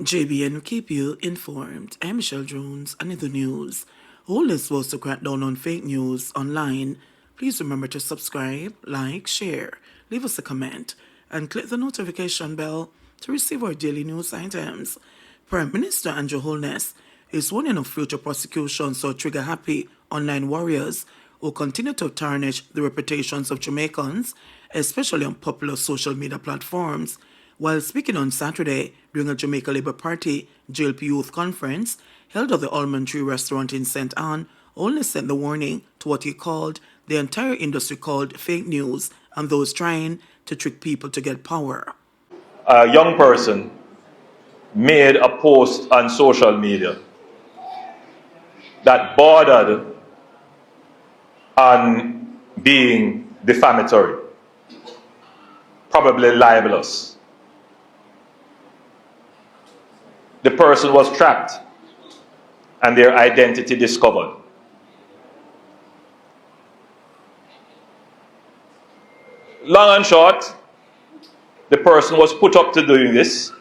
JBNN keep you informed. I'm Michelle Jones, and in the news, Holness was to crack down on fake news online. Please remember to subscribe, like, share, leave us a comment, and click the notification bell to receive our daily news items. Prime Minister Andrew Holness is warning of future prosecutions so trigger-happy online warriors who continue to tarnish the reputations of Jamaicans, especially on popular social media platforms. While speaking on Saturday during a Jamaica Labour Party JLP Youth Conference held at the Almond Tree Restaurant in St. Anne, Holness sent the warning to what he called the entire industry called fake news and those trying to trick people to get power. A young person made a post on social media that bordered on being defamatory, probably libelous. The person was trapped and their identity discovered. Long and short, the person was put up to doing this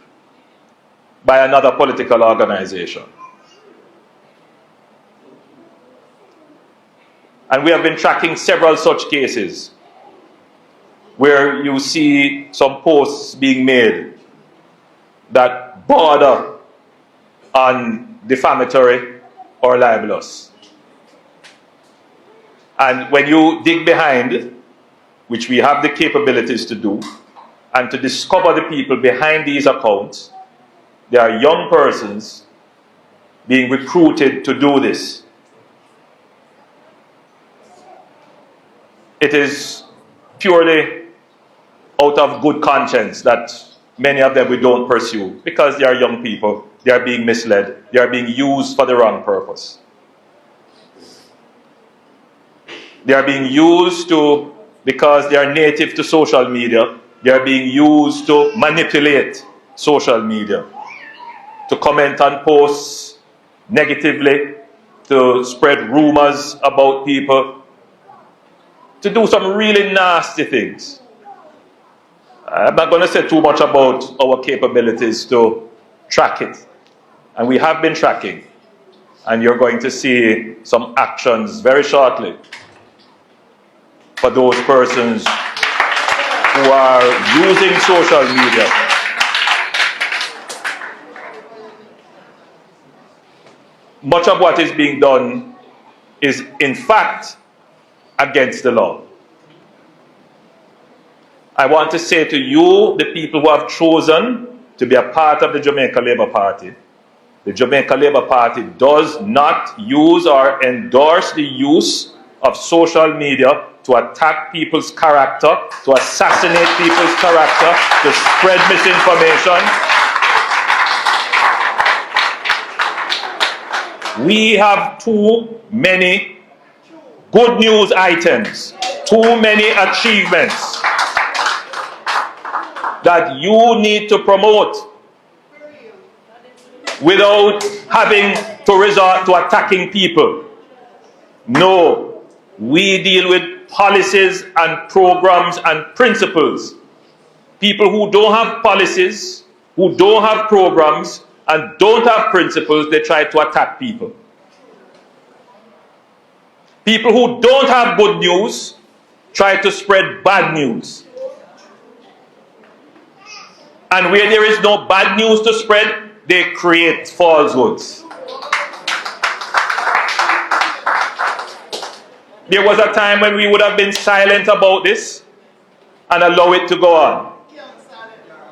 by another political organization. And we have been tracking several such cases where you see some posts being made that border on defamatory or libelous. And when you dig behind, which we have the capabilities to do, and to discover the people behind these accounts, there are young persons being recruited to do this. It is purely out of good conscience that many of them we don't pursue, because they are young people, they are being misled, they are being used for the wrong purpose. They are being used to, because they are native to social media, they are being used to manipulate social media, to comment on posts negatively, to spread rumors about people, to do some really nasty things. I'm not going to say too much about our capabilities to track it. And we have been tracking. And you're going to see some actions very shortly for those persons who are using social media much of what is being done is in fact against the law. I want to say to you, the people who have chosen to be a part of the Jamaica Labour Party, the Jamaica Labour Party does not use or endorse the use of social media to attack people's character, to assassinate people's character, to spread misinformation. We have too many good news items, too many achievements that you need to promote without having to resort to attacking people. No, we deal with policies and programs and principles. People who don't have policies, who don't have programs, and don't have principles, they try to attack people. People who don't have good news try to spread bad news. And where there is no bad news to spread, they create falsehoods. There was a time when we would have been silent about this and allow it to go on.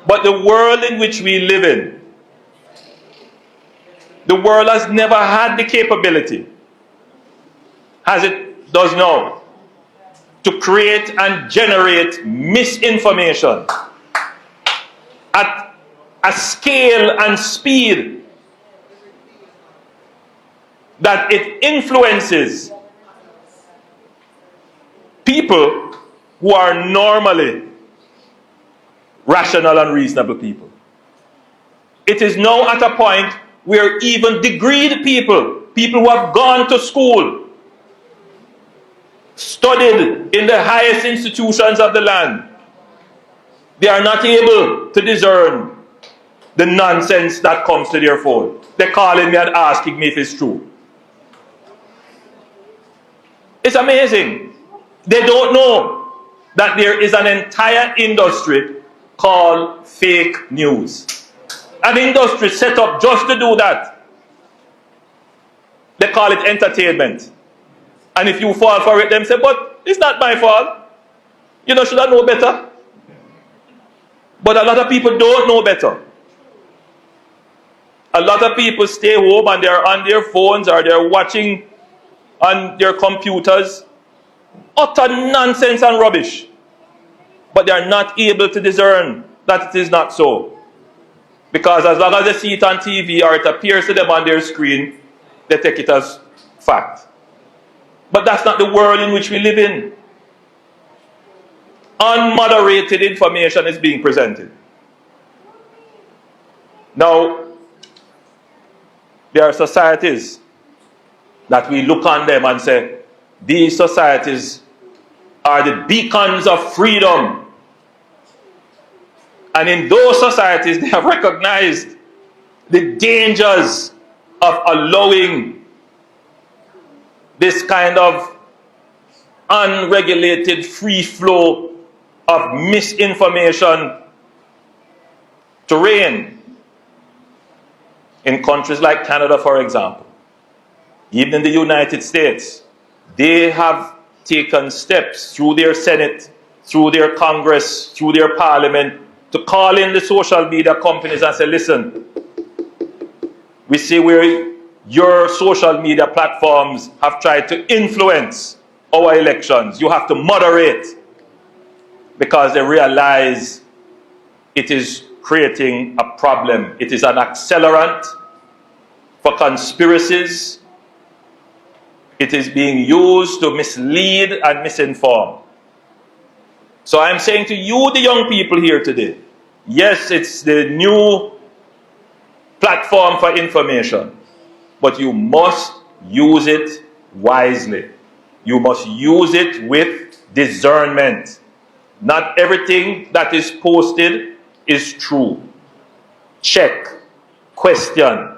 But the world in which we live in, the world has never had the capability, as it does now, to create and generate misinformation at a scale and speed that it influences people who are normally rational and reasonable people. It is now at a point where even degreed people, people who have gone to school, studied in the highest institutions of the land, they are not able to discern the nonsense that comes to their phone. They're calling me and asking me if it's true. It's amazing. They don't know that there is an entire industry called fake news. An industry set up just to do that. They call it entertainment. And if you fall for it, them say, but it's not my fault. You know, should I know better? But a lot of people don't know better. A lot of people stay home and they're on their phones or they're watching on their computers. Utter nonsense and rubbish. But they're not able to discern that it is not so. Because as long as they see it on TV or it appears to them on their screen, they take it as fact. But that's not the world in which we live in. Unmoderated information is being presented. Now, there are societies that we look on them and say, these societies are the beacons of freedom. And in those societies, they have recognized the dangers of allowing this kind of unregulated free flow of misinformation to reign. In countries like Canada, for example, even in the United States, they have taken steps through their Senate, through their Congress, through their Parliament, to call in the social media companies and say, listen, we see where your social media platforms have tried to influence our elections. You have to moderate, because they realize it is creating a problem. It is an accelerant for conspiracies. It is being used to mislead and misinform. So I'm saying to you, the young people here today, yes, it's the new platform for information, but you must use it wisely. You must use it with discernment. Not everything that is posted is true. Check, question,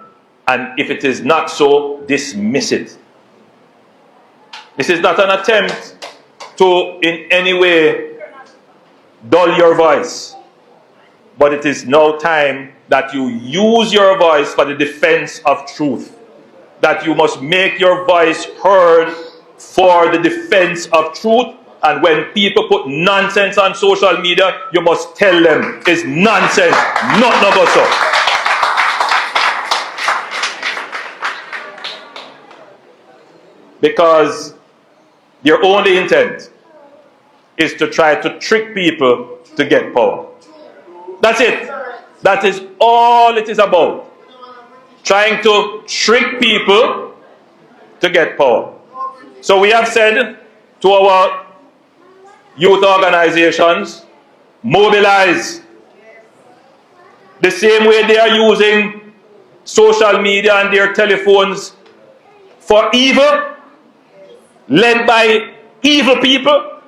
and if it is not so, dismiss it. This is not an attempt to in any way dull your voice, but it is now time that you use your voice for the defense of truth. That you must make your voice heard for the defense of truth. And when people put nonsense on social media, you must tell them it's nonsense, not no so. Because their only intent is to try to trick people to get power. That's it. That is all it is about. Trying to trick people to get power. So we have said to our youth organizations, mobilize. The same way they are using social media and their telephones for evil, led by evil people,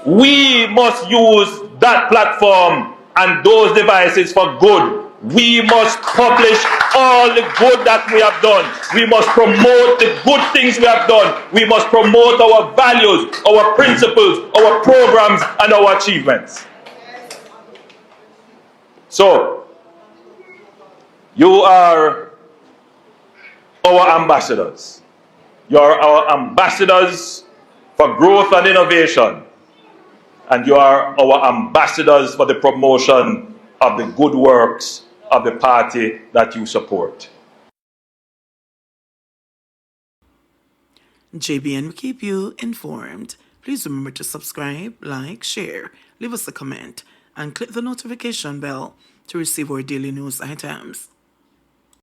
we must use that platform and those devices for good. We must publish all the good that we have done. We must promote the good things we have done. We must promote our values, our principles, our programs, and our achievements. So, you are our ambassadors. You are our ambassadors for growth and innovation. And you are our ambassadors for the promotion of the good works of the party that you support. JBN will keep you informed. Please remember to subscribe, like, share, leave us a comment, and click the notification bell to receive our daily news items.